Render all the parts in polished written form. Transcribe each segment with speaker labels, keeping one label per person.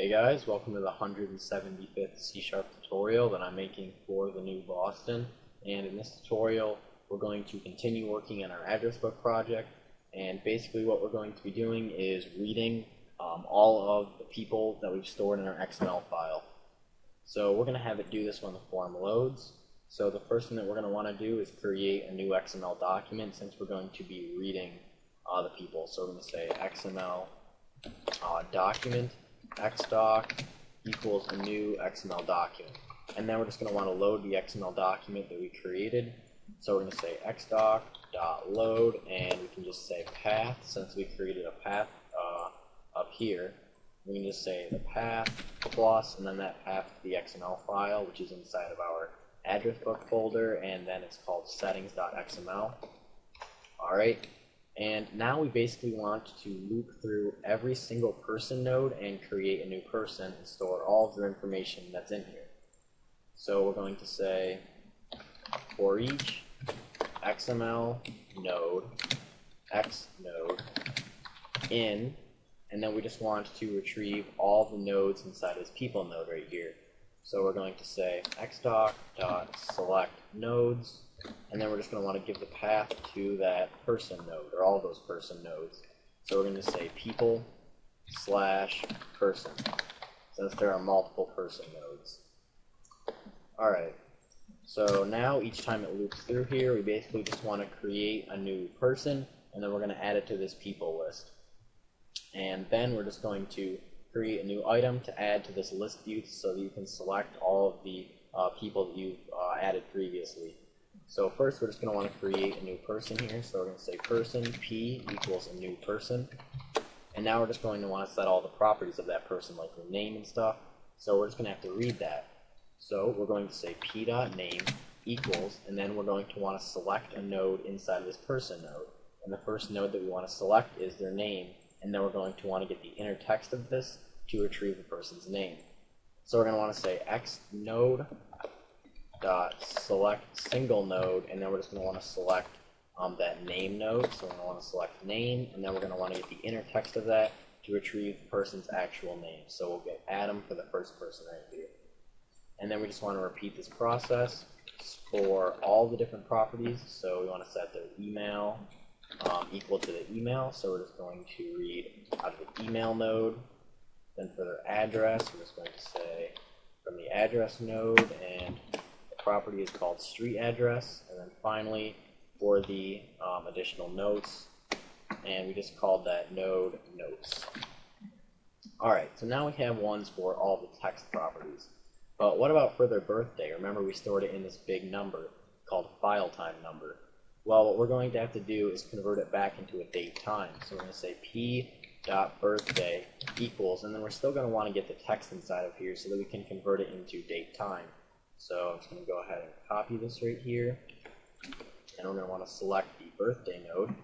Speaker 1: Hey guys, welcome to the 175th C# tutorial that I'm making for the new Boston. And in this tutorial, we're going to continue working on our address book project. And basically what we're going to be doing is reading all of the people that we've stored in our XML file. So we're going to have it do this when the form loads. So the first thing that we're going to want to do is create a new XML document since we're going to be reading the people. So we're going to say XML document xdoc equals a new XML document. And then we're just going to want to load the XML document that we created. So we're going to say xdoc.load, and we can just say path, since we created a path up here. We can just say the path plus, and then that path to the XML file, which is inside of our address book folder, and then it's called settings.xml. Alright. And now we basically want to loop through every single person node and create a new person and store all of their information that's in here. So we're going to say for each XML node, X node, in, and then we just want to retrieve all the nodes inside this people node right here. So we're going to say xdoc.select nodes, and then we're just going to want to give the path to that person node, or all those person nodes. So we're going to say people/person, since there are multiple person nodes. Alright, so now each time it loops through here, we basically just want to create a new person, and then we're going to add it to this people list. And then we're just going to create a new item to add to this list view so that you can select all of the people that you've added previously. So first we're just going to want to create a new person here. So we're going to say person p equals a new person. And now we're just going to want to set all the properties of that person, like their name and stuff. So we're just going to have to read that. So we're going to say p.name equals, and then we're going to want to select a node inside of this person node. And the first node that we want to select is their name. And then we're going to want to get the inner text of this to retrieve the person's name. So we're going to want to say xnode dot select single node, and then we're just going to want to select that name node. So we're going to want to select name, and then we're going to want to get the inner text of that to retrieve the person's actual name. So we'll get Adam for the first person right here. And then we just want to repeat this process for all the different properties. So we want to set their email equal to the email. So we're just going to read out of the email node. Then for their address, we're just going to say from the address node, and property is called street address. And then finally for the additional notes, and we just called that node notes. Alright, so now we have ones for all the text properties. But what about for their birthday? Remember, we stored it in this big number called file time number. Well, what we're going to have to do is convert it back into a date time. So we're going to say p.birthday equals, and then we're still going to want to get the text inside of here so that we can convert it into date time. So I'm just going to go ahead and copy this right here, and we're going to want to select the birthday node.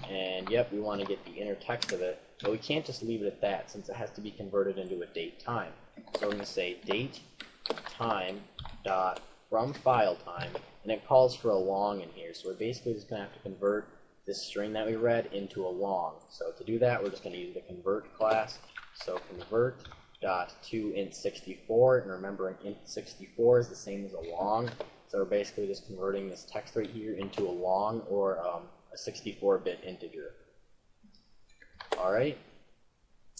Speaker 1: And yep, we want to get the inner text of it, but we can't just leave it at that since it has to be converted into a date time. So we're going to say date time dot from file time, and it calls for a long in here. So we're basically just going to have to convert this string that we read into a long. So to do that, we're just going to use the convert class. So convert dot to int64, and remember, an int64 is the same as a long. So we're basically just converting this text right here into a long, or a 64-bit integer. Alright,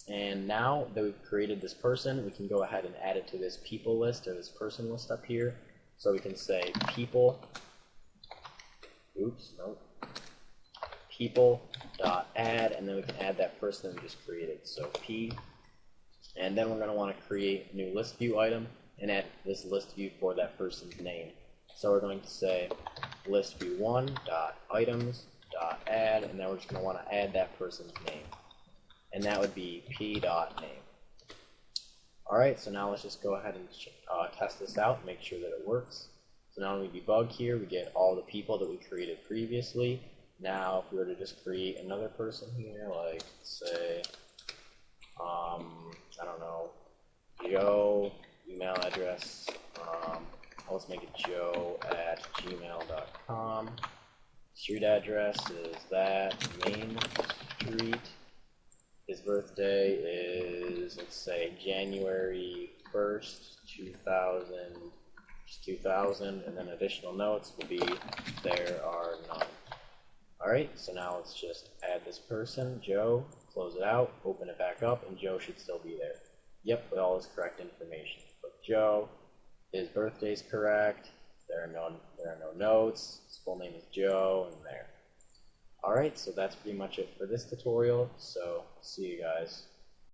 Speaker 1: and now that we've created this person, we can go ahead and add it to this people list, or this person list up here. So we can say people, people.add, and then we can add that person that we just created. So p, and then we're going to want to create a new list view item and add this list view for that person's name. So we're going to say list view one.items.add, and then we're just going to want to add that person's name. And that would be p.name. Alright, so now let's just go ahead and test this out and make sure that it works. So now when we debug here, we get all the people that we created previously. Now if we were to just create another person here, like say, I don't know, Joe, email address, let's make it His birthday is, let's say, January 1st, 2000, just 2000, and then additional notes will be, there are none. Alright, so now let's just add this person, Joe, close it out, open it back up, and Joe should still be there. Yep, with all his correct information. But Joe, his birthday's correct, there are no notes, his full name is Joe, and there. Alright, so that's pretty much it for this tutorial, so see you guys.